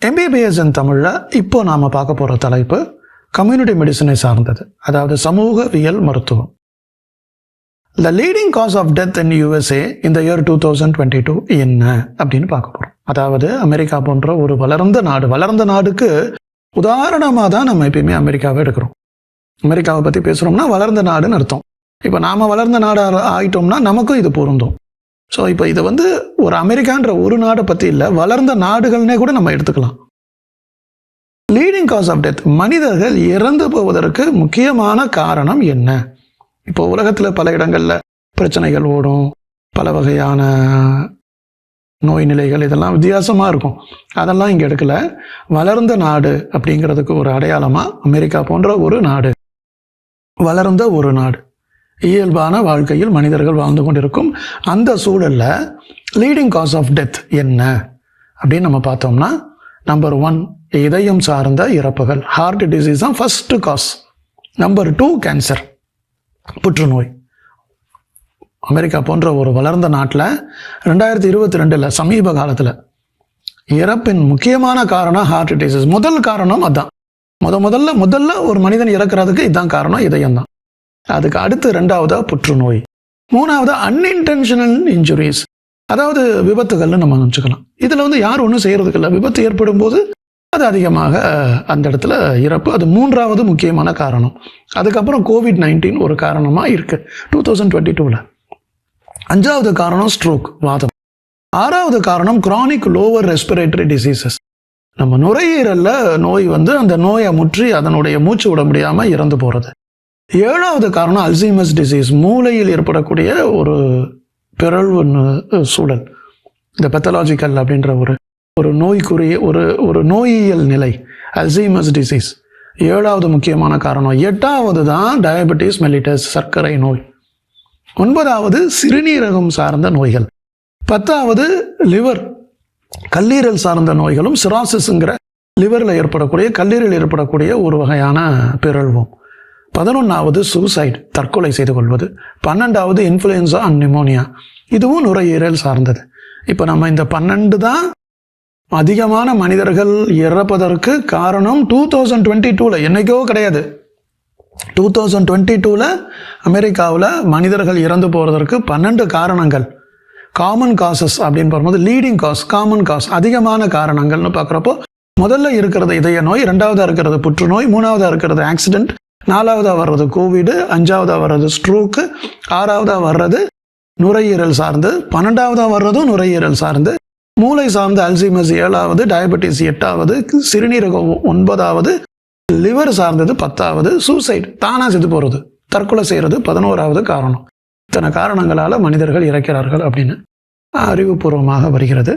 MBBS தமிழில் இப்போ நாம் பார்க்க போகிற தலைப்பு கம்யூனிட்டி மெடிசனை சார்ந்தது, அதாவது சமூகவியல் மருத்துவம். The leading cause of death in USA இந்த இயர் 2022 என்ன அப்படின்னு பார்க்க போகிறோம். அதாவது அமெரிக்கா போன்ற ஒரு வளர்ந்த நாடுக்கு உதாரணமாக தான் நம்ம எப்பயுமே அமெரிக்காவை எடுக்கிறோம். அமெரிக்காவை பற்றி பேசுகிறோம்னா வளர்ந்த நாடுன்னு அர்த்தம். இப்போ நாம் வளர்ந்த நாடு ஆகிட்டோம்னா நமக்கும் இது பொருந்தும். ஸோ இப்போ இது ஒரு அமெரிக்கான்ற ஒரு நாடை பற்றி இல்லை, வளர்ந்த நாடுகள்னே கூட நம்ம எடுத்துக்கலாம். லீடிங் காஸ் ஆஃப் டெத், மனிதர்கள் இறந்து போவதற்கு முக்கியமான காரணம் என்ன? இப்போ உலகத்தில் பல இடங்களில் பிரச்சனைகள் ஓடும், பல வகையான நோய் நிலைகள், இதெல்லாம் வித்தியாசமாக இருக்கும். அதெல்லாம் இங்கே எடுக்கல. வளர்ந்த நாடு அப்படிங்கிறதுக்கு ஒரு அடையாளமாக அமெரிக்கா போன்ற ஒரு நாடு, வளர்ந்த ஒரு நாடு, இயல்பான வாழ்க்கையில் மனிதர்கள் வாழ்ந்து கொண்டிருக்கும் அந்த சூழலில் லீடிங் காஸ் ஆஃப் டெத் என்ன அப்படின்னு நம்ம பார்த்தோம்னா, நம்பர் 1 இதயம் சார்ந்த இறப்புகள், ஹார்ட் டிசீஸ் தான் ஃபர்ஸ்ட் காஸ். நம்பர் 2 கேன்சர், புற்றுநோய். அமெரிக்கா போன்ற ஒரு வளர்ந்த நாட்டில் 2022 சமீப காலத்தில் இறப்பின் முக்கியமான காரணம் ஹார்ட் டிசீஸ். முதல் காரணம் அதுதான். முதல்ல ஒரு மனிதன் இறக்குறதுக்கு இதுதான் காரணம், இதயம் தான். அதுக்கு அடுத்து 2வது புற்றுநோய், 3வது அன்இன்டென்ஷனல் இன்ஜுரிஸ், அதாவது விபத்துகள்னு நம்ம நினச்சிக்கலாம். இதில் யாரும் ஒன்றும் செய்கிறதுக்கு இல்லை. விபத்து ஏற்படும் போது அது அதிகமாக அந்த இடத்துல இறப்பு, அது 3வது முக்கியமான காரணம். அதுக்கப்புறம் COVID-19 ஒரு காரணமாக இருக்குது 2022. 5வது காரணம் ஸ்ட்ரோக், வாதம். 6வது காரணம் கிரானிக் லோவர் ரெஸ்பிரேட்டரி டிசீசஸ், நம்ம நுரையீரலில் நோய் அந்த நோயை முற்றி அதனுடைய மூச்சு விட முடியாமல் இறந்து போகிறது. 7வது காரணம் அல்சைமர்ஸ் டிசீஸ், மூளையில் ஏற்படக்கூடிய ஒரு பிறழ்வு சூழல், இந்த பெத்தலாஜிக்கல் அப்படின்ற ஒரு நோய்க்குரிய ஒரு நோயியல் நிலை, அல்சைமர்ஸ் டிசீஸ் 7வது முக்கியமான காரணம். 8வது தான் டயபெட்டிஸ் மெல்லிட்டஸ், சர்க்கரை நோய். 9வது சிறுநீரகம் சார்ந்த நோய்கள். 10வது லிவர், கல்லீரல் சார்ந்த நோய்களும், சிராசிஸ்ங்கிற லிவரில் ஏற்படக்கூடிய, கல்லீரல் ஏற்படக்கூடிய ஒரு வகையான பிறழ்வும். 11வது சூசைட், தற்கொலை செய்து கொள்வது. 12வது இன்ஃப்ளூயன்சா அண்ட் நிமோனியா, இதுவும் நுரையீரல் சார்ந்தது. இப்போ நம்ம இந்த 12 தான் அதிகமான மனிதர்கள் இறப்பதற்கு காரணம். 2022 என்னைக்கோ கிடையாது, 2022 அமெரிக்காவில் மனிதர்கள் இறந்து போகிறதற்கு 12 காரணங்கள். காமன் காசஸ் அப்படின்னு பார்க்கும்போது லீடிங் காஸ், காமன் காஸ், அதிகமான காரணங்கள்னு பார்க்குறப்போ முதல்ல இருக்கிறது இதய நோய், 2வதாக இருக்கிறது புற்றுநோய், 3வதாக இருக்கிறது ஆக்சிடென்ட், 4வதாக வர்றது கோவிடு, 5வதாக வர்றது ஸ்ட்ரோக்கு, 6வதாக வர்றது நுரையீரல் சார்ந்து, 12வதாக வர்றதும் நுரையீரல் சார்ந்து, மூளை சார்ந்த அல்சைமர்ஸ் 7வது, டயபெட்டிஸ் 8வது, சிறுநீரகம் 9வது, லிவர் சார்ந்தது 10வது, சூசைட் தானாக செத்து போகிறது, தற்கொலை செய்கிறது 11வது காரணம். இத்தனை காரணங்களால் மனிதர்கள் இறக்கிறார்கள் அப்படின்னு அறிவுபூர்வமாக வருகிறது.